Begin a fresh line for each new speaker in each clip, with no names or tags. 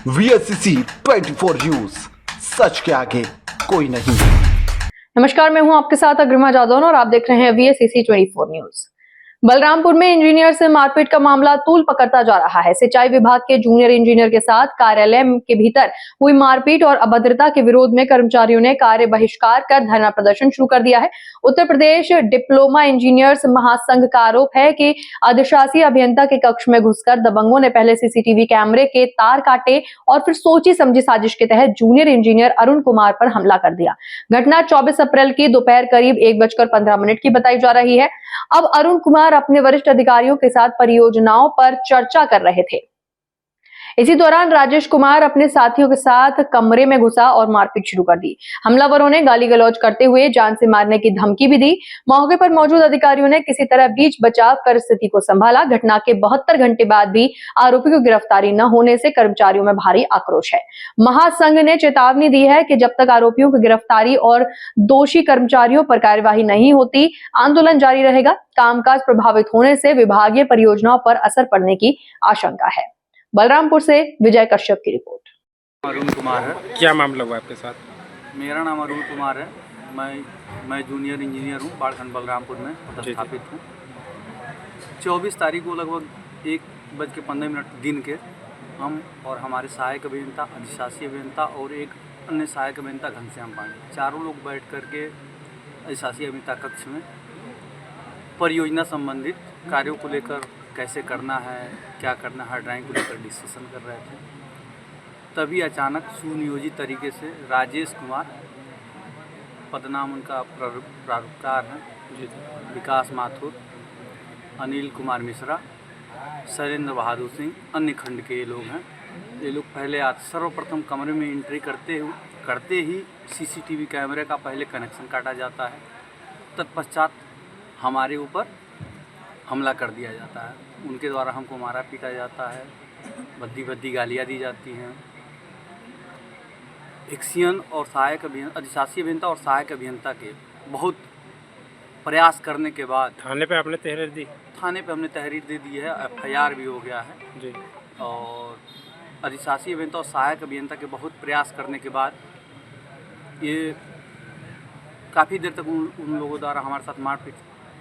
VSCC 24 news, सच के आगे कोई नहीं।
नमस्कार, मैं हूं आपके साथ अग्रिमा जादौन और आप देख रहे हैं VSCC 24 न्यूज। बलरामपुर में इंजीनियर से मारपीट का मामला तूल पकड़ता जा रहा है। सिंचाई विभाग के जूनियर इंजीनियर के साथ कार्यालय के भीतर हुई मारपीट और अभद्रता के विरोध में कर्मचारियों ने कार्य बहिष्कार कर धरना प्रदर्शन शुरू कर दिया है। उत्तर प्रदेश डिप्लोमा इंजीनियर्स महासंघ का आरोप है कि अधिशासी अभियंता के कक्ष में घुसकर दबंगों ने पहले सीसीटीवी कैमरे के तार काटे और फिर सोची समझी साजिश के तहत जूनियर इंजीनियर अरुण कुमार पर हमला कर दिया। घटना 24 अप्रैल की दोपहर करीब 1:15 की बताई जा रही है। अब अरुण कुमार अपने वरिष्ठ अधिकारियों के साथ परियोजनाओं पर चर्चा कर रहे थे। इसी दौरान राजेश कुमार अपने साथियों के साथ कमरे में घुसा और मारपीट शुरू कर दी। हमलावरों ने गाली गलौज करते हुए जान से मारने की धमकी भी दी। मौके पर मौजूद अधिकारियों ने किसी तरह बीच बचाव कर स्थिति को संभाला। घटना के 72 घंटे बाद भी आरोपी को गिरफ्तारी न होने से कर्मचारियों में भारी आक्रोश है। महासंघ ने चेतावनी दी है कि जब तक आरोपियों की गिरफ्तारी और दोषी कर्मचारियों पर कार्यवाही नहीं होती, आंदोलन जारी रहेगा। कामकाज प्रभावित होने से विभागीय परियोजनाओं पर असर पड़ने की आशंका है। बलरामपुर से विजय कश्यप की रिपोर्ट।
अरुण कुमार है।
क्या मामला हुआ आपके साथ?
मेरा नाम अरुण कुमार है। मैं जूनियर इंजीनियर हूँ, बाड़खंड बलरामपुर में पदस्थापित हूँ। 24 तारीख को लगभग 1:15 दिन के हम और हमारे सहायक अभियंता, अधिशासी अभियंता और एक अन्य सहायक अभियंता घनश्याम पांडे, चारों लोग बैठ करके अधिशासी अभियंता कक्ष में परियोजना संबंधित कार्यों को लेकर कैसे करना है, क्या करना है, ड्राइंग को लेकर डिस्कशन कर रहे थे। तभी अचानक सुनियोजित तरीके से राजेश कुमार, पदनाम उनका प्रारूपकार है, विकास माथुर, अनिल कुमार मिश्रा, शैलेंद्र बहादुर सिंह, अन्य खंड के लोग हैं। ये लोग पहले आज सर्वप्रथम कमरे में एंट्री करते ही सीसीटीवी कैमरे का पहले कनेक्शन काटा जाता है। तत्पश्चात हमारे ऊपर हमला कर दिया जाता है। उनके द्वारा हमको मारा पीटा जाता है, भद्दी गालियाँ दी जाती हैं। एक्सियन और सहायक अभियंता, अधिशासी अभियंता और सहायक अभियंता के बहुत प्रयास करने के बाद
थाने पे आपने तहरीर दी?
थाने पे हमने तहरीर दे दी है, FIR भी हो गया है
जी।
और अधिशासी अभियंता और सहायक अभियंता के बहुत प्रयास करने के बाद ये काफ़ी देर तक उन लोगों द्वारा हमारे साथ मारपीट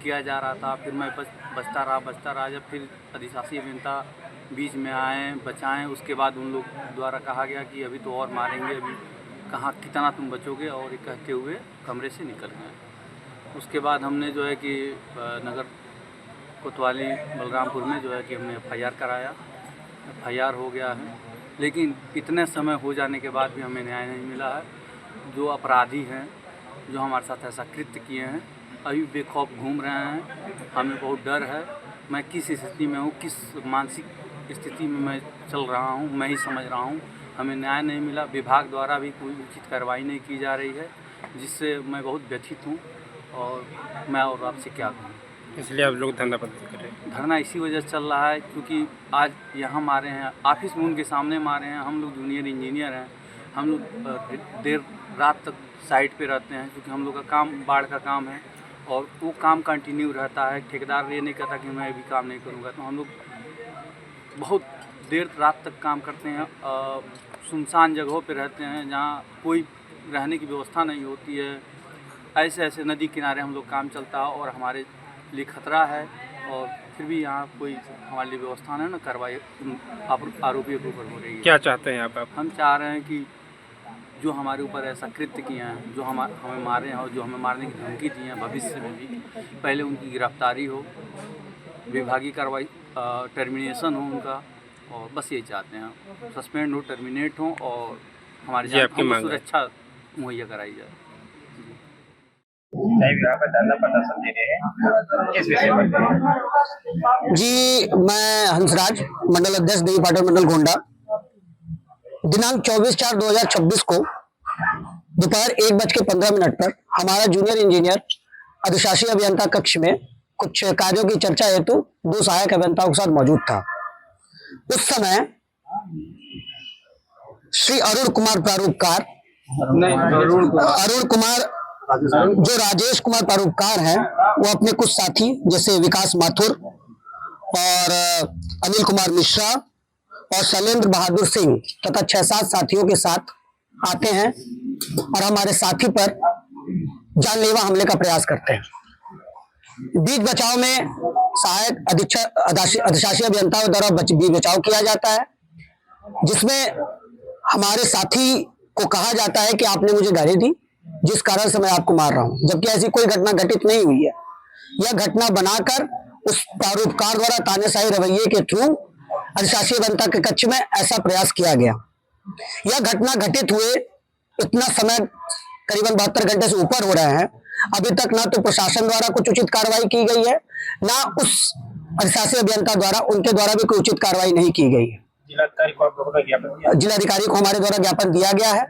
किया जा रहा था। फिर मैं बचता रहा। जब फिर अधिशासी अभियंता बीच में आए, बचाएं, उसके बाद उन लोग द्वारा कहा गया कि अभी तो और मारेंगे, अभी कहाँ कितना तुम बचोगे, और कहते हुए कमरे से निकल गए। उसके बाद हमने जो है कि नगर कोतवाली बलरामपुर में जो है कि हमने FIR कराया। FIR हो गया है, लेकिन इतने समय हो जाने के बाद भी हमें न्याय नहीं मिला है। जो अपराधी हैं, जो हमारे साथ ऐसा कृत्य किए हैं, अभी बेखौफ घूम रहे हैं। हमें बहुत डर है। मैं किस स्थिति में हूँ, किस मानसिक स्थिति में मैं चल रहा हूँ, मैं ही समझ रहा हूँ। हमें न्याय नहीं मिला। विभाग द्वारा भी कोई उचित कार्रवाई नहीं की जा रही है, जिससे मैं बहुत व्यथित हूँ और मैं और आपसे क्या कहूँ।
इसलिए आप लोग धरना प्रदर्शन कर रहे हैं?
धरना इसी वजह से चल रहा है क्योंकि आज यहाँ मारे हैं, ऑफिस में उनके सामने मारे हैं। हम लोग जूनियर इंजीनियर हैं, हम लोग देर रात तक साइट पे रहते हैं क्योंकि हम लोग का काम बाढ़ का काम है और वो काम कंटिन्यू रहता है। ठेकेदार ये नहीं कहता कि मैं भी काम नहीं करूँगा, तो हम लोग बहुत देर रात तक काम करते हैं। सुनसान जगहों पे रहते हैं जहाँ कोई रहने की व्यवस्था नहीं होती है। ऐसे नदी किनारे हम लोग काम चलता है और हमारे लिए खतरा है, और फिर भी यहाँ कोई हमारे लिए व्यवस्था नहीं, ना कार्रवाई आरोपियों के ऊपर हो रही है।
क्या चाहते हैं आप?
हम चाह रहे हैं कि जो हमारे ऊपर ऐसा कृत्य किए हैं, जो हमें मारे हैं और जो हमें मारने की धमकी दी है, भविष्य में भी पहले उनकी गिरफ्तारी हो, विभागीय कार्रवाई, टर्मिनेशन हो उनका, और बस यही चाहते हैं। सस्पेंड हो, टर्मिनेट हो और हमारी जान को सुरक्षा मुहैया कराई जाए।
जी, मैं हंसराज, मंडल अध्यक्ष देवी पाटन मंडल गोंडा। दिनांक 24/4/2026 को दोपहर 1:15 पर हमारा जूनियर इंजीनियर अधिशासी अभियंता कक्ष में कुछ कार्यों की चर्चा हेतु 2 सहायक अभियंताओं के साथ मौजूद था। उस समय श्री अरुण कुमार प्रारूपकार, अरुण कुमार जो राजेश कुमार प्रारूपकार हैं, वो अपने कुछ साथी जैसे विकास माथुर और अनिल कुमार मिश्रा और शैलेंद्र बहादुर सिंह तथा 6-7 साथियों के साथ आते हैं और हमारे साथी पर जानलेवा हमले का प्रयास करते हैं। बीच बचाव में सहायक अधिशासी अभियंताओं द्वारा बीच बचाव किया जाता है, जिसमें हमारे साथी को कहा जाता है कि आपने मुझे गाली दी जिस कारण से मैं आपको मार रहा हूं, जबकि ऐसी कोई घटना घटित नहीं हुई है। यह घटना बनाकर उस आरोपकार द्वारा तानाशाही रवैये के थ्रू अधिशासी अभियंता के कक्ष में ऐसा प्रयास किया गया। यह घटना घटित हुए इतना समय करीबन 72 घंटे से ऊपर हो रहे हैं, अभी तक ना तो प्रशासन द्वारा कुछ उचित कार्रवाई की गई है, ना उस अधिशासी अभियंता द्वारा उनके द्वारा भी कोई उचित कार्रवाई नहीं की गई है। जिलाधिकारी को हमारे द्वारा ज्ञापन दिया गया है।